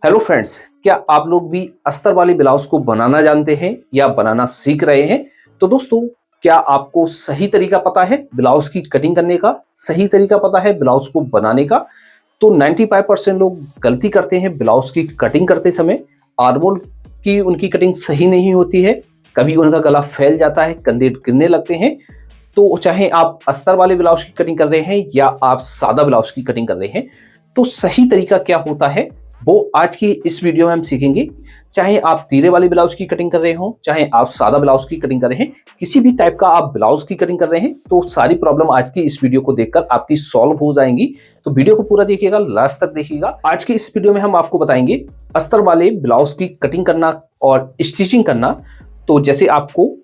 Hello friends, क्या आप लोग भी अस्तर वाले ब्लाउज को बनाना जानते हैं या बनाना सीख रहे हैं? तो दोस्तों, क्या आपको सही तरीका पता है ब्लाउज की कटिंग करने का? सही तरीका पता है ब्लाउज को बनाने का? तो 95% लोग गलती करते हैं ब्लाउज की कटिंग करते समय। आर्मोल की उनकी कटिंग सही नहीं होती है, कभी उनका गला फैल जाता है, कंधे गिरने लगते हैं। तो चाहे आप अस्तर वाले ब्लाउज की कटिंग कर रहे हैं या आप सादा ब्लाउज की कटिंग कर रहे हैं, तो सही तरीका क्या होता है वो आज की इस वीडियो में हम सीखेंगे। चाहे आप तीरे वाले ब्लाउज की कटिंग कर रहे हो, चाहे आप सादा ब्लाउज की कटिंग कर रहे हैं, किसी भी टाइप का आप ब्लाउज की कटिंग कर रहे हैं, तो सारी प्रॉब्लम आज की इस वीडियो को देखकर आपकी सॉल्व हो जाएंगी। तो वीडियो को पूरा देखिएगा, लास्ट तक देखिएगा। आज की इस वीडियो में हम आपको बताएंगे अस्तर वाले ब्लाउज की कटिंग करना और स्टिचिंग करना। तो जैसे आपको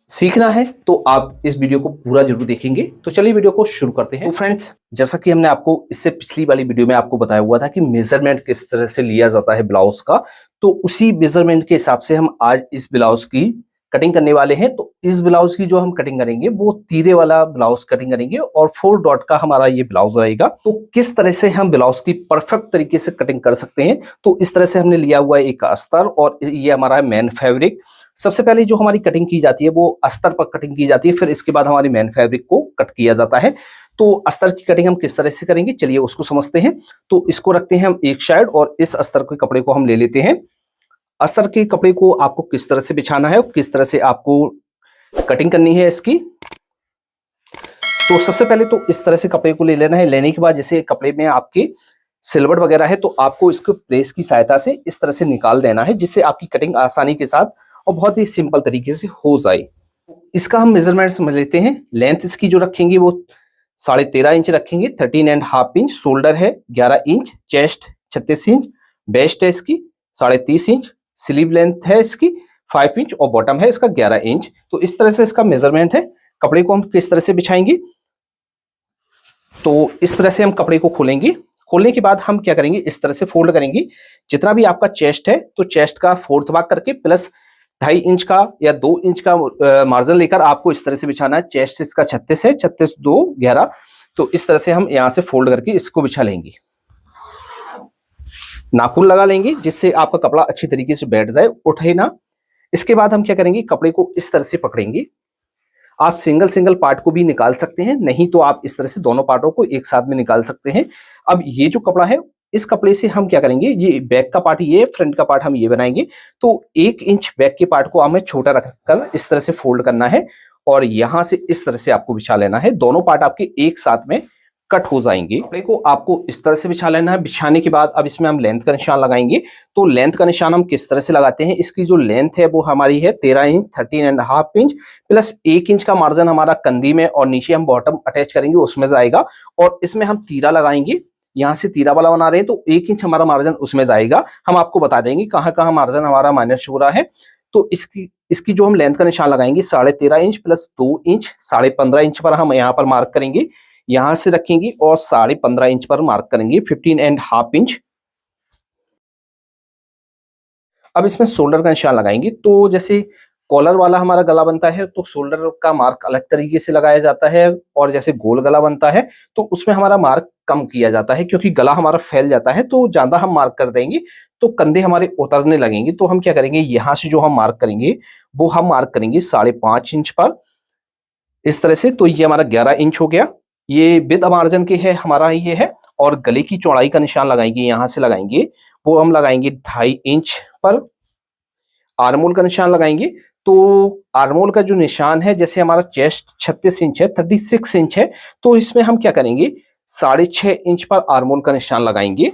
सीखना है तो आप इस वीडियो को पूरा जरूर देखेंगे। तो चलिए वीडियो को शुरू करते हैं। तो फ्रेंड्स, जैसा कि हमने आपको इससे पिछली वाली वीडियो में आपको बताया हुआ था कि मेजरमेंट किस तरह से लिया जाता है ब्लाउज का, तो उसी मेजरमेंट के हिसाब से हम आज इस ब्लाउज की कटिंग करने वाले हैं। तो इस ब्लाउज की जो हम कटिंग करेंगे वो तीरे वाला ब्लाउज कटिंग करेंगे और 4 डॉट का हमारा ये ब्लाउज रहेगा। तो किस तरह से हम ब्लाउज की परफेक्ट तरीके से कटिंग कर सकते हैं, तो इस तरह से हमने लिया हुआ है एक अस्तर और ये हमारा मेन फैब्रिक। सबसे पहले जो हमारी कटिंग की जाती है वो अस्तर पर कटिंग की जाती है, फिर इसके बाद हमारी मेन फैब्रिक को कट किया जाता है। तो अस्तर की कटिंग हम किस तरह से करेंगे, चलिए उसको समझते हैं। तो इसको रखते हैं हम एक साइड और इस अस्तर के कपड़े को हम ले लेते हैं। अस्तर के कपड़े को आपको किस तरह से बिछाना है और किस तरह से आपको कटिंग करनी है इसकी। तो सबसे पहले तो इस तरह से कपड़े को ले लेना है। लेने के बाद जैसे कपड़े में आपके सिलवट वगैरह है तो आपको इसको प्रेस की सहायता से इस तरह से निकाल देना है, जिससे आपकी कटिंग आसानी के साथ और बहुत ही सिंपल तरीके से हो जाए। इसका हम मेजरमेंट समझ लेते हैं। लेंथ इसकी जो रखेंगे वो 13.5 इंच रखेंगे, 13.5 इंच। शोल्डर है 11 इंच, चेस्ट 36 इंच, वेस्ट है इसकी 30.5 इंच, स्लीव लेंथ है इसकी 5 इंच और बॉटम है इसका 11 इंच। तो इस तरह से इसका मेजरमेंट है। कपड़े को हम किस तरह से बिछाएंगे, तो इस तरह से हम कपड़े को खोलेंगे। खोलने के बाद हम क्या करेंगे, इस तरह से फोल्ड करेंगे। जितना भी आपका चेस्ट है तो चेस्ट का 4th भाग करके प्लस 2.5 इंच का या 2 इंच का मार्जिन लेकर आपको इस तरह से बिछाना है। चेस्ट इसका 36 है, 36 2 11। तो इस तरह से हम यहां से फोल्ड करके इसको बिछा लेंगे। नाखून लगा लेंगे जिससे आपका कपड़ा अच्छी तरीके से बैठ जाए, उठे ना। इसके बाद हम क्या करेंगे, कपड़े को इस तरह से पकड़ेंगे। आप सिंगल सिंगल पार्ट को भी निकाल सकते हैं, नहीं तो आप इस तरह से दोनों पार्टों को एक साथ में निकाल सकते हैं। अब ये जो कपड़ा है, इस कपड़े से हम क्या करेंगे, ये बैक का पार्ट ये, फ्रंट का पार्ट हम ये बनाएंगे। तो 1 इंच बैक के पार्ट को हमें छोटा रखकर इस तरह से फोल्ड करना है और यहां से इस तरह से आपको बिछा लेना है। दोनों पार्ट आपके एक साथ में कट हो जाएंगे। कपड़े को आपको इस तरह से बिछा लेना है। बिछाने के बाद अब इसमें हम लेंथ का निशान लगाएंगे। तो लेंथ का निशान हम किस तरह से लगाते हैं, इसकी जो लेंथ है वो हमारी है 13 इंच, 13.5 इंच प्लस 1 इंच का मार्जिन हमारा कंधी में और नीचे हम बॉटम अटैच करेंगे उसमें जाएगा। और इसमें हम तीरा लगाएंगे। यहाँ से तीरा वाला बना रहे हैं तो 1 इंच हमारा मार्जिन उसमें जाएगा। हम आपको बता देंगे कहाँ कहाँ मार्जिन हमारा माइनस हो रहा है। तो इसकी जो हम लेंथ का निशान लगाएंगे 13.5 इंच प्लस 2 इंच, 15.5 इंच पर हम यहाँ पर मार्क करेंगे। यहां से रखेंगे और 15.5 इंच पर मार्क करेंगे, 15.5 इंच। अब इसमें शोल्डर का निशान लगाएंगे। तो जैसे कॉलर वाला हमारा गला बनता है तो शोल्डर का मार्क अलग तरीके से लगाया जाता है, और जैसे गोल गला बनता है तो उसमें हमारा मार्क कम किया जाता है, क्योंकि गला हमारा फैल जाता है तो ज्यादा हम मार्क कर देंगे तो कंधे हमारे उतरने लगेंगे। तो हम क्या करेंगे, यहां से जो हम मार्क करेंगे वो हम मार्क करेंगे 5.5 इंच पर इस तरह से। तो ये हमारा 11 इंच हो गया। ये विद मार्जिन के है हमारा ये है। और गले की चौड़ाई का निशान लगाएंगे, यहां से लगाएंगे वो हम लगाएंगे 2.5 इंच पर। आर्मोल का निशान लगाएंगे। तो आर्मोल का जो निशान है, जैसे हमारा चेस्ट 36 इंच है, 36 इंच है, तो इसमें हम क्या करेंगे 6.5 इंच पर आर्मोल का निशान लगाएंगे।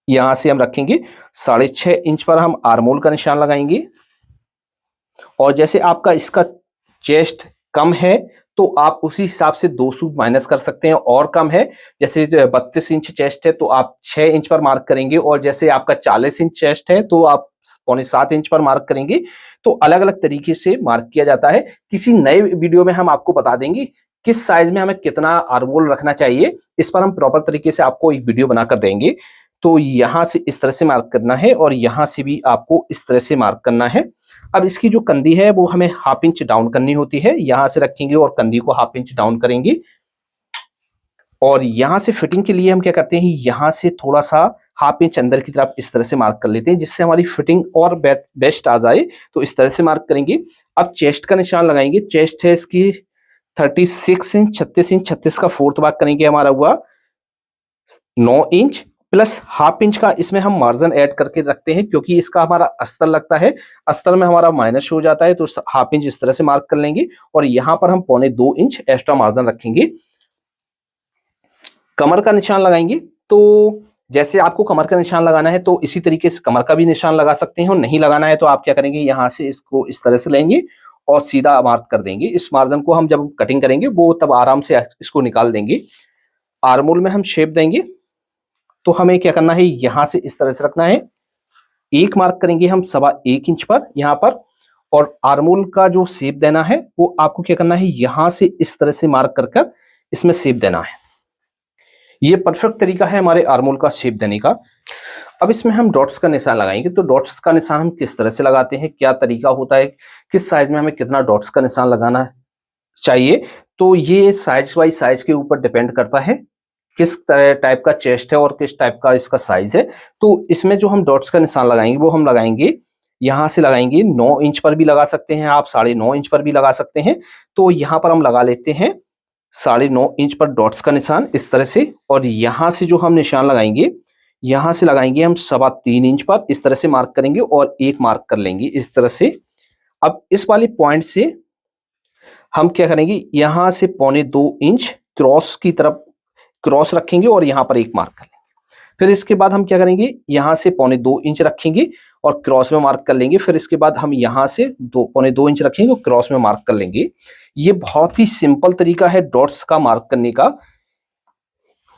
यहां से हम रखेंगे 6.5 इंच पर हम आर्मोल का निशान लगाएंगे। और जैसे आपका इसका चेस्ट कम है तो आप उसी हिसाब से 2 सूद माइनस कर सकते हैं। और कम है, जैसे 32 इंच चेस्ट है तो आप 6 इंच पर मार्क करेंगे। और जैसे आपका 40 इंच चेस्ट है तो आप 6.25 इंच पर मार्क करेंगे। तो अलग अलग तरीके से मार्क किया जाता है। किसी नए वीडियो में हम आपको बता देंगे किस साइज में हमें कितना आर्मोल रखना चाहिए। इस पर हम प्रॉपर तरीके से आपको एक वीडियो बनाकर देंगे। तो यहां से इस तरह से मार्क करना है और यहां से भी आपको इस तरह से मार्क करना है। अब इसकी जो कंधी है वो हमें 1/2 इंच डाउन करनी होती है। यहां से रखेंगे और कंधी को 1/2 इंच डाउन करेंगे। और यहां से फिटिंग के लिए हम क्या करते हैं, यहां से थोड़ा सा हाफ इंच अंदर की तरफ इस तरह से मार्क कर लेते हैं, जिससे हमारी फिटिंग और बेस्ट आ जाए। तो इस तरह से मार्क करेंगे। अब चेस्ट का निशान लगाएंगे। चेस्ट है इसकी 36 इंच, 36 इंच, 36 का फोर्थ भाग करेंगे, हमारा हुआ 9 इंच प्लस हाफ इंच का इसमें हम मार्जिन ऐड करके रखते हैं, क्योंकि इसका हमारा अस्तर लगता है, अस्तर में हमारा माइनस हो जाता है, तो हाफ इंच इस तरह से मार्क कर लेंगे और यहां पर हम 1.25 इंच एक्स्ट्रा मार्जिन रखेंगे। कमर का निशान लगाएंगे। तो जैसे आपको कमर का निशान लगाना है तो इसी तरीके से कमर का भी निशान लगा सकते हैं, और नहीं लगाना है तो आप क्या करेंगे, यहां से इसको इस तरह से लेंगे और सीधा मार्क कर देंगे। इस मार्जिन को हम जब कटिंग करेंगे वो तब आराम से इसको निकाल देंगे। आर्मोल में हम शेप देंगे, तो हमें क्या करना है, यहां से इस तरह से रखना है। एक मार्क करेंगे हम 1.25 इंच पर यहां पर, और आर्मोल का जो शेप देना है वो आपको क्या करना है, यहां से इस तरह से मार्क कर कर इसमें शेप देना है। ये परफेक्ट तरीका है हमारे आर्मोल का शेप देने का। अब इसमें हम डॉट्स का निशान लगाएंगे। तो डॉट्स का निशान हम किस तरह से लगाते हैं, क्या तरीका होता है, किस साइज में हमें कितना डॉट्स का निशान लगाना चाहिए, तो ये साइज बाई साइज के ऊपर डिपेंड करता है, किस तरह टाइप का चेस्ट है और किस टाइप का इसका साइज है। तो इसमें जो हम डॉट्स का निशान लगाएंगे वो हम लगाएंगे, यहां से लगाएंगे 9 इंच पर भी लगा सकते हैं आप, 9.5 इंच पर भी लगा सकते हैं। तो यहां पर हम लगा लेते हैं 9.5 इंच पर डॉट्स का निशान इस तरह से, और यहां से जो हम निशान लगाएंगे, यहां से लगाएंगे हम 3.25 इंच पर, इस तरह से मार्क करेंगे और एक मार्क कर लेंगे इस तरह से। अब इस वाले पॉइंट से हम क्या करेंगे, यहां से 1.25 इंच क्रॉस की तरफ क्रॉस रखेंगे और यहां पर एक मार्क कर लेंगे। फिर इसके बाद हम क्या करेंगे, यहां से 1.25 इंच रखेंगे और क्रॉस में मार्क कर लेंगे। फिर इसके बाद हम यहां से 2.25 इंच रखेंगे और क्रॉस में मार्क कर लेंगे। ये बहुत ही सिंपल तरीका है डॉट्स का मार्क करने का।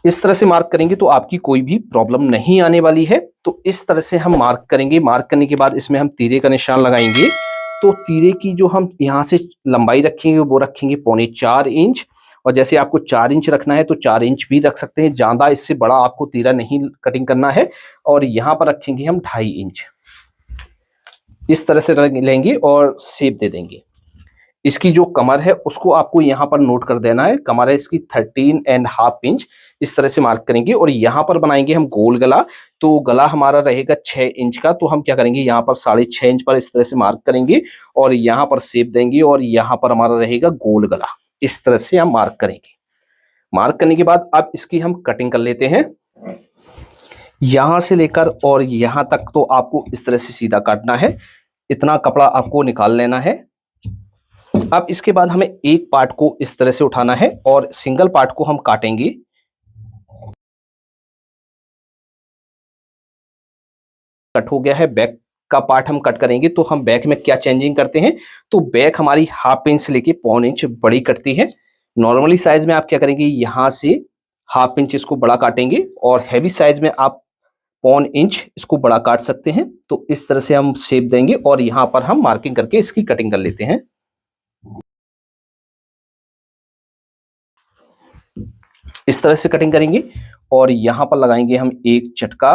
इस तरह से मार्क करेंगे तो आपकी कोई भी प्रॉब्लम नहीं आने वाली है। तो इस तरह से हम मार्क करेंगे। मार्क करने के बाद इसमें हम तीरे का निशान लगाएंगे। तो तीरे की जो हम यहां से लंबाई रखेंगे वो रखेंगे 4.25 इंच, और जैसे आपको 4 इंच रखना है तो 4 इंच भी रख सकते हैं, ज्यादा इससे बड़ा आपको तीरा नहीं कटिंग करना है। और यहां पर रखेंगे हम 2.5 इंच, इस तरह से लेंगे और शेप दे देंगे। इसकी जो कमर है उसको आपको यहां पर नोट कर देना है। कमर है इसकी 13.5 इंच, इस तरह से मार्क करेंगे। और यहां पर बनाएंगे हम गोल गला। तो गला हमारा रहेगा 6 इंच का, तो हम क्या करेंगे, यहाँ पर 6.5 इंच पर इस तरह से मार्क करेंगे और यहाँ पर शेप देंगे, और यहाँ पर हमारा रहेगा गोल गला। इस तरह से हम मार्क करेंगे। मार्क करने के बाद अब इसकी हम कटिंग कर लेते हैं। यहां से लेकर और यहां तक तो आपको इस तरह से सीधा काटना है, इतना कपड़ा आपको निकाल लेना है। अब इसके बाद हमें एक पार्ट को इस तरह से उठाना है और सिंगल पार्ट को हम काटेंगे। कट हो गया है, बैक का पार्ट हम कट करेंगे। तो हम बैक में क्या चेंजिंग करते हैं, तो बैक हमारी 1/2 इंच से लेके 1.25 इंच बड़ी कटती है। नॉर्मली साइज में आप क्या करेंगे, यहां से 1/2 इंच इसको बड़ा काटेंगे, और हैवी साइज में आप 1.25 इंच इसको बड़ा काट सकते हैं। तो इस तरह से हम शेप देंगे और यहां पर हम मार्किंग करके इसकी कटिंग कर लेते हैं। इस तरह से कटिंग करेंगे और यहां पर लगाएंगे हम एक चटका।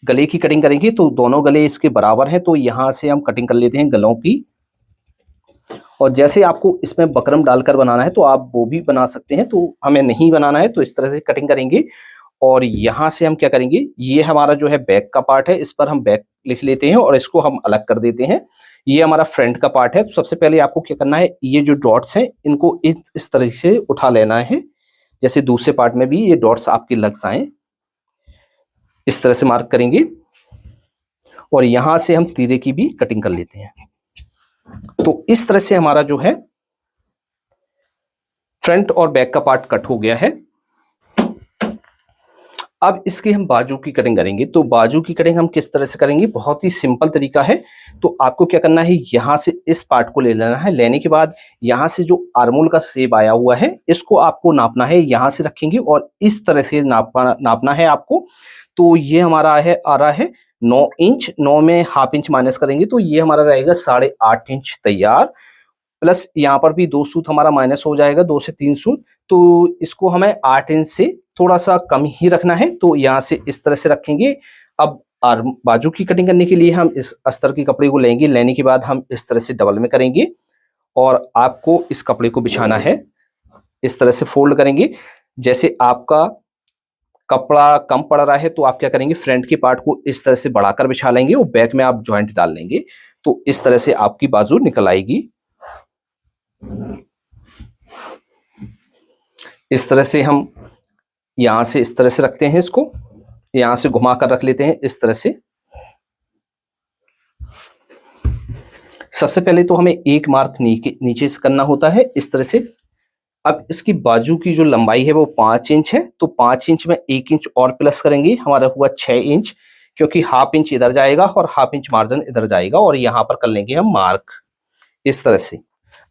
गले की कटिंग करेंगे तो दोनों गले इसके बराबर हैं, तो यहां से हम कटिंग कर लेते हैं गलों की। और जैसे आपको इसमें बकरम डालकर बनाना है तो आप वो भी बना सकते हैं, तो हमें नहीं बनाना है तो इस तरह से कटिंग करेंगे। और यहां से हम क्या करेंगे, ये हमारा जो है बैक का पार्ट है, इस पर हम बैक लिख लेते हैं और इसको हम अलग कर देते हैं। ये हमारा फ्रंट का पार्ट है। तो सबसे पहले आपको क्या करना है, ये जो डॉट्स हैं इनको इस तरह से उठा लेना है, जैसे दूसरे पार्ट में भी ये डॉट्स आपके लग जाएं। इस तरह से मार्क करेंगे और यहां से हम तीरे की भी कटिंग कर लेते हैं। तो इस तरह से हमारा जो है फ्रंट और बैक का पार्ट कट हो गया है। अब इसकी हम बाजू की कटिंग करेंगे। तो बाजू की कटिंग हम किस तरह से करेंगे, बहुत ही सिंपल तरीका है। तो आपको क्या करना है, यहां से इस पार्ट को ले लेना है। लेने के बाद यहां से जो आर्मोल का शेप आया हुआ है इसको आपको नापना है। यहां से रखेंगे और इस तरह से नापना है आपको। तो ये हमारा है आ रहा है 9 इंच, 9 में 1/2 इंच माइनस करेंगे तो ये हमारा रहेगा 8.5 इंच तैयार। प्लस यहाँ पर भी 2 सूत हमारा माइनस हो जाएगा, 2 से 3 सूत। तो इसको हमें 8 इंच से थोड़ा सा कम ही रखना है। तो यहाँ से इस तरह से रखेंगे। अब बाजू की कटिंग करने के लिए हम इस अस्तर के कपड़े को लेंगे। लेने के बाद हम इस तरह से डबल में करेंगे और आपको इस कपड़े को बिछाना है। इस तरह से फोल्ड करेंगे। जैसे आपका कपड़ा कम पड़ रहा है तो आप क्या करेंगे, फ्रंट के पार्ट को इस तरह से बढ़ाकर बिछा लेंगे और बैक में आप ज्वाइंट डाल लेंगे, तो इस तरह से आपकी बाजू निकल आएगी। इस तरह से हम यहां से इस तरह से रखते हैं, इसको यहां से घुमा कर रख लेते हैं इस तरह से। सबसे पहले तो हमें एक मार्क नीचे से करना होता है इस तरह से। अब इसकी बाजू की जो लंबाई है वो 5 इंच है, तो 5 इंच में 1 इंच और प्लस करेंगे, हमारा हुआ 6 इंच, क्योंकि हाफ इंच इधर जाएगा और हाफ इंच मार्जिन इधर जाएगा, और यहाँ पर कर लेंगे हम मार्क इस तरह से।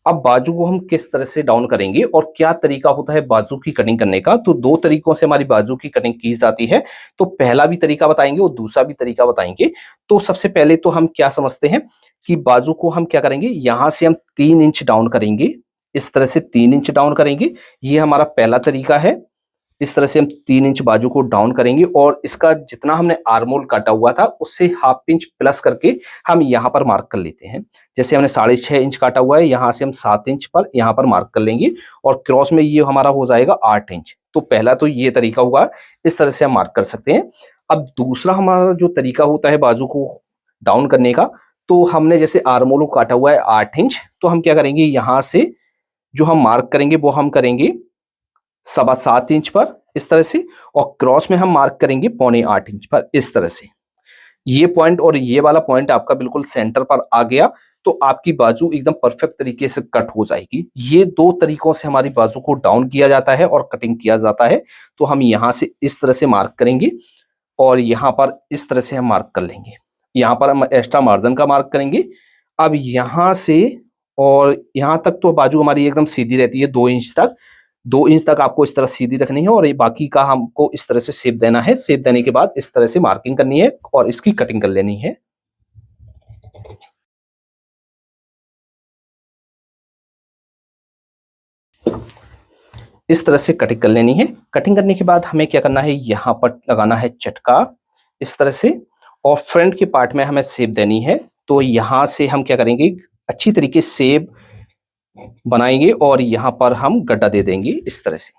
अब बाजू को हम किस तरह से डाउन करेंगे और क्या तरीका होता है बाजू की कटिंग करने का, तो 2 तरीकों से हमारी बाजू की कटिंग की जाती है। तो पहला भी तरीका बताएंगे और दूसरा भी तरीका बताएंगे। तो सबसे पहले तो हम क्या समझते हैं कि बाजू को हम क्या करेंगे, यहां से हम 3 इंच डाउन करेंगे, इस तरह से 3 इंच डाउन करेंगे, ये हमारा पहला तरीका है। इस तरह से हम 3 इंच बाजू को डाउन करेंगे और इसका जितना हमने आर्मोल काटा हुआ था उससे हाफ इंच प्लस करके हम यहाँ पर मार्क कर लेते हैं। जैसे हमने 6.5 इंच काटा हुआ है, यहाँ से हम 7 इंच पर यहाँ पर मार्क कर लेंगे और क्रॉस में ये हमारा हो जाएगा 8 इंच। तो पहला तो ये तरीका हुआ, इस तरह से हम मार्क कर सकते हैं। अब दूसरा हमारा जो तरीका होता है बाजू को डाउन करने का, तो हमने जैसे आर्मोल को काटा हुआ है 8 इंच, तो हम क्या करेंगे, यहाँ से जो हम मार्क करेंगे वो हम करेंगे 7.25 इंच पर इस तरह से, और क्रॉस में हम मार्क करेंगे 7.25 इंच पर इस तरह से। ये पॉइंट और ये वाला पॉइंट आपका बिल्कुल सेंटर पर आ गया, तो आपकी बाजू एकदम परफेक्ट तरीके से कट हो जाएगी। ये 2 तरीकों से हमारी बाजू को डाउन किया जाता है और कटिंग किया जाता है। तो हम यहां से इस तरह से मार्क करेंगे और यहाँ पर इस तरह से हम मार्क कर लेंगे। यहाँ पर हम एक्स्ट्रा मार्जिन का मार्क करेंगे। अब यहाँ से और यहाँ तक तो बाजू हमारी एकदम सीधी रहती है, 2 इंच तक आपको इस तरह सीधी रखनी है, और ये बाकी का हमको इस तरह से शेप देना है। शेप देने के बाद इस तरह से मार्किंग करनी है और इसकी कटिंग कर लेनी है। इस तरह से कटिंग कर लेनी है। कटिंग करने के बाद हमें क्या करना है, यहाँ पर लगाना है चटका इस तरह से, और फ्रंट के पार्ट में हमें शेप देनी है। तो यहाँ से हम क्या करेंगे, अच्छी तरीके से शेप बनाएंगे और यहाँ पर हम गड्ढा दे देंगे इस तरह से।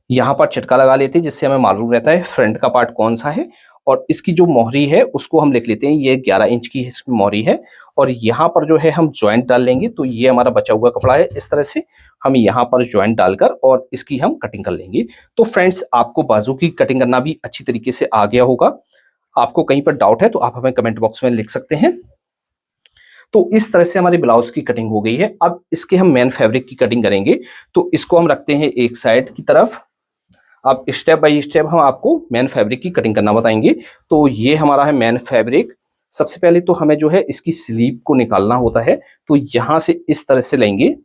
यहाँ पर चटका लगा लेते हैं जिससे हमें मालूम रहता है फ्रंट का पार्ट कौन सा है, और इसकी जो मोहरी है उसको हम लिख लेते हैं, ये 11 इंच की मोहरी है। और यहाँ पर जो है हम ज्वाइंट डाल लेंगे, तो ये हमारा बचा हुआ कपड़ा है, इस तरह से हम यहाँ पर ज्वाइंट डालकर और इसकी हम कटिंग कर लेंगे। तो फ्रेंड्स, आपको बाजू की कटिंग करना भी अच्छी तरीके से आ गया होगा। आपको कहीं पर डाउट है तो आप हमें कमेंट बॉक्स में लिख सकते हैं। तो इस तरह से हमारी ब्लाउज की कटिंग हो गई है। अब इसके हम मेन फैब्रिक की कटिंग करेंगे, तो इसको हम रखते हैं एक साइड की तरफ। अब स्टेप बाय स्टेप हम आपको मेन फैब्रिक की कटिंग करना बताएंगे। तो ये हमारा है मेन फैब्रिक। सबसे पहले तो हमें जो है इसकी स्लीव को निकालना होता है, तो यहां से इस तरह से लेंगे,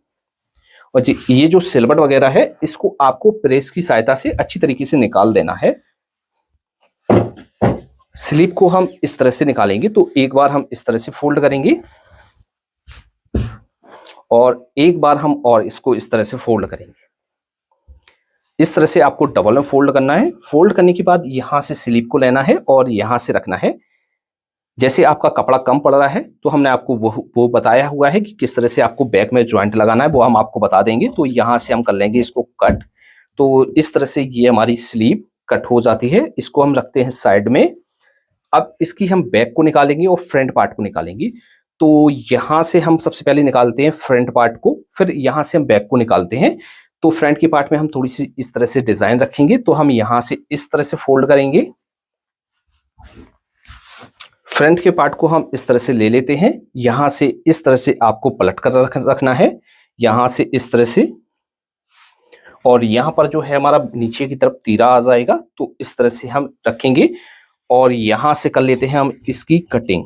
और ये जो सिलवट वगैरह है इसको आपको प्रेस की सहायता से अच्छी तरीके से निकाल देना है। स्लीव को हम इस तरह से निकालेंगे, तो एक बार हम इस तरह से फोल्ड करेंगे और एक बार हम और इसको इस तरह से फोल्ड करेंगे। इस तरह से आपको डबल में फोल्ड करना है। फोल्ड करने के बाद यहां से स्लीव को लेना है और यहां से रखना है। जैसे आपका कपड़ा कम पड़ रहा है तो हमने आपको वो बताया हुआ है कि किस तरह से आपको बैक में ज्वाइंट लगाना है, वो हम आपको बता देंगे। तो यहां से हम कर लेंगे इसको कट। तो इस तरह से ये हमारी स्लीव कट हो जाती है। इसको हम रखते हैं साइड में। अब इसकी हम बैक को निकालेंगे और फ्रंट पार्ट को निकालेंगे। तो यहां से हम सबसे पहले निकालते हैं फ्रंट पार्ट को, फिर यहां से हम बैक को निकालते हैं। तो फ्रंट की पार्ट में हम थोड़ी सी इस तरह से डिजाइन रखेंगे, तो हम यहां से इस तरह से फोल्ड करेंगे। फ्रंट के पार्ट को हम इस तरह से ले लेते हैं, यहां से इस तरह से आपको पलट कर रखना है, यहां से इस तरह से, और यहां पर जो है हमारा नीचे की तरफ तीरा आ जाएगा, तो इस तरह से हम रखेंगे और यहां से कर लेते हैं हम इसकी कटिंग।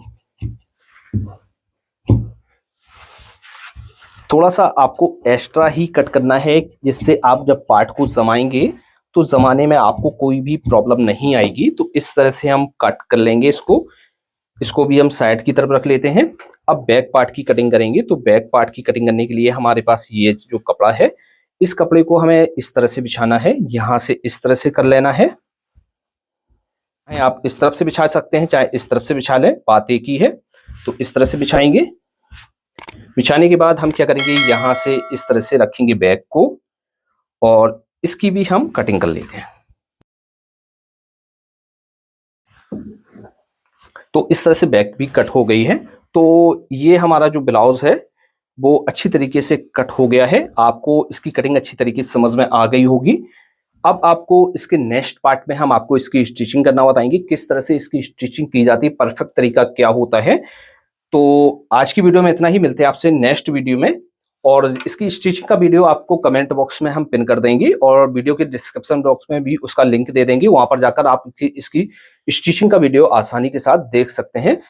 थोड़ा सा आपको एक्स्ट्रा ही कट करना है, जिससे आप जब पार्ट को जमाएंगे तो जमाने में आपको कोई भी प्रॉब्लम नहीं आएगी। तो इस तरह से हम कट कर लेंगे इसको भी हम साइड की तरफ रख लेते हैं। अब बैक पार्ट की कटिंग करेंगे। तो बैक पार्ट की कटिंग करने के लिए हमारे पास ये जो कपड़ा है, इस कपड़े को हमें इस तरह से बिछाना है, यहां से इस तरह से कर लेना है। आप इस तरफ से बिछा सकते हैं, चाहे इस तरफ से बिछा लें, बात एक ही है। तो इस तरह से बिछाएंगे। बिछाने के बाद हम क्या करेंगे, यहां से इस तरह से रखेंगे बैक को, और इसकी भी हम कटिंग कर लेते हैं। तो इस तरह से बैक भी कट हो गई है। तो ये हमारा जो ब्लाउज है वो अच्छी तरीके से कट हो गया है। आपको इसकी कटिंग अच्छी तरीके से समझ में आ गई होगी। अब आपको इसके नेक्स्ट पार्ट में हम आपको इसकी स्टिचिंग करना बताएंगे, किस तरह से इसकी स्टिचिंग की जाती है, परफेक्ट तरीका क्या होता है। तो आज की वीडियो में इतना ही, मिलते हैं आपसे नेक्स्ट वीडियो में। और इसकी स्टिचिंग का वीडियो आपको कमेंट बॉक्स में हम पिन कर देंगे और वीडियो के डिस्क्रिप्शन बॉक्स में भी उसका लिंक दे देंगे। वहां पर जाकर आप इसकी स्टिचिंग का वीडियो आसानी के साथ देख सकते हैं।